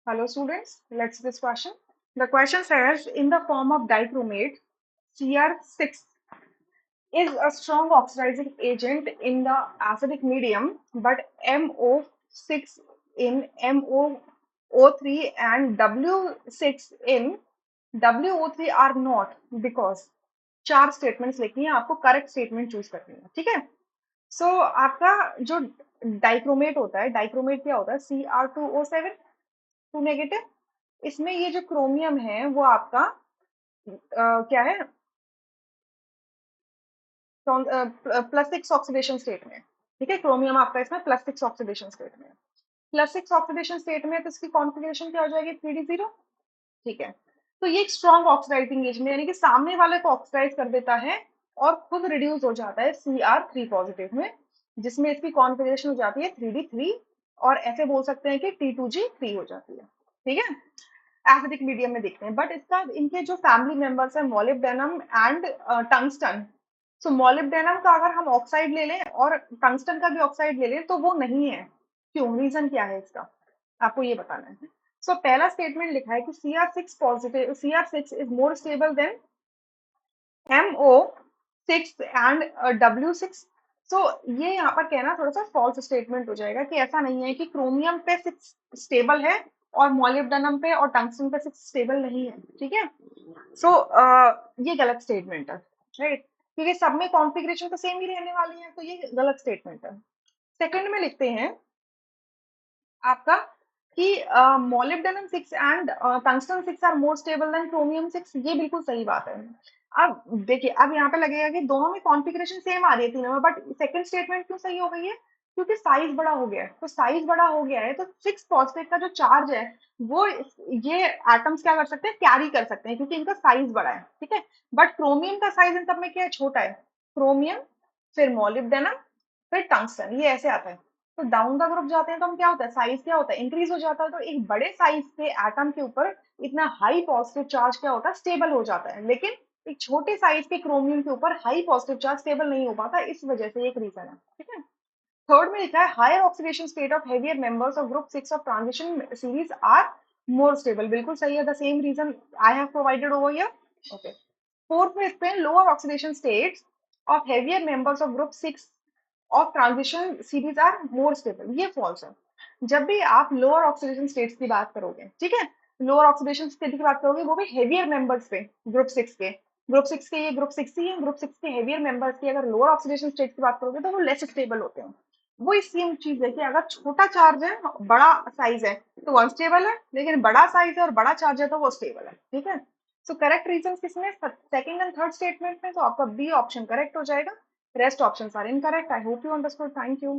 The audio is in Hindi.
Hello students, let's see this question. The question says in the form of dichromate, Cr6 is a strong oxidizing agent in the acidic medium, but MO6 in MOO3 and W6 in WO3 are not because चार स्टेटमेंट्स लिखनी है, आपको करेक्ट स्टेटमेंट चूज करनी है. ठीक है. सो आपका जो डाइक्रोमेट होता है, डाइक्रोमेट क्या होता है? Cr2O7 to negative. इसमें ये जो क्रोमियम है वो आपका क्या है? प्लस सिक्स ऑक्सीडेशन स्टेट में. ठीक है, क्रोमियम आपका इसमें प्लस सिक्स ऑक्सीडेशन स्टेट में. प्लस सिक्स ऑक्सीडेशन स्टेट में तो इसकी कॉन्फ़िगरेशन क्या हो जाएगी? 3D0. ठीक है. तो ये एक स्ट्रॉन्ग ऑक्सीडाइजिंग एजेंट है, यानी कि सामने वाले को ऑक्सीडाइज कर देता है और खुद रिड्यूस हो जाता है Cr3 पॉजिटिव में, जिसमें इसकी कॉन्फ़िगरेशन हो जाती है 3D3 और ऐसे बोल सकते हैं कि T2G3 हो जाती है. ठीक है. एसिडिक मीडियम में देखते हैं. बट इसका इनके जो फैमिली मेंबर्स है molybdenum and tungsten. So molybdenum का अगर हम ऑक्साइड ले लें और टंगस्टन का भी ऑक्साइड ले लें तो वो नहीं है. क्यों? रीजन क्या है इसका? आपको ये बताना है. सो पहला स्टेटमेंट लिखा है कि Cr6 positive, Cr6 is more stable then MO6 and W6. सो ये यहाँ पर कहना थोड़ा सा फॉल्स स्टेटमेंट हो जाएगा कि ऐसा नहीं है कि क्रोमियम पे 6 स्टेबल है और मोलिब्डेनम पे और टंगस्टन पे 6 स्टेबल नहीं है. ठीक है. सो ये गलत स्टेटमेंट है, राइट? क्योंकि सब में कॉन्फ़िगरेशन तो सेम ही रहने वाली है, तो ये गलत स्टेटमेंट है. सेकंड में लिखते हैं आपका कि molybdenum 6 and tungsten 6 are more stable than chromium 6. ये बिल्कुल सही बात है. अब देखिए, अब यहाँ पे लगेगा कि दोनों में कॉन्फ़िगरेशन सेम आ रही है तीनों में, बट सेकंड स्टेटमेंट क्यों सही हो गई है? क्योंकि साइज बड़ा हो गया है. तो साइज बड़ा हो गया है तो 6 फॉस्फेट का जो चार्ज है वो ये एटम्स क्या कर सकते हैं? कैरी कर सकते हैं, क्योंकि इनका साइज बड़ा है. ठीक है. बट क्रोमियम का साइज इन सब में क्या है? छोटा है. क्रोमियम, फिर मोलिब्डेनम, फिर टंगस्टन, ये ऐसे आता है. तो डाउन द ग्रुप जाते हैं तो हम क्या होता है? साइज क्या होता है? इंक्रीज हो जाता है. तो एक बड़े साइज के एटम के ऊपर इतना हाई पॉजिटिव चार्ज क्या होता है? स्टेबल हो जाता है. लेकिन एक छोटे साइज के क्रोमियम के ऊपर हाई पॉजिटिव चार्ज स्टेबल नहीं हो पाता. इस वजह से एक रीजन है. ठीक है. थर्ड में लिखा है higher oxidation state of heavier members of group 6 of transition series are more stable. बिल्कुल सही है. The same reason I have provided over here. Okay. Fourth में लिखते हैं lower oxidation states of heavier members of group 6 of transition series are more stable. ये फॉल्स है. जब भी आप लोअर ऑक्सीडेशन स्टेट्स की बात करोगे, ठीक है, लोअर ऑक्सीडेशन स्टेट की बात करोगे वो भी हेवियर मेंबर्स पे, ग्रुप 6 के ये ग्रुप 6 ही है. ग्रुप 6 के हेवियर मेंबर्स की अगर लोअर ऑक्सीडेशन स्टेट की बात करोगे तो वो लेस स्टेबल होते हैं. वो इस सेम चीज है कि अगर छोटा चार्ज है, बड़ा साइज है तो वो अनस्टेबल है, लेकिन बड़ा साइज है और बड़ा चार्ज है तो वो स्टेबल है. ठीक है. सो करेक्ट रीजन किसमें? सेकंड एंड थर्ड स्टेटमेंट में. तो आपका बी ऑप्शन करेक्ट हो जाएगा. Rest options are incorrect. I hope you understood. Thank you.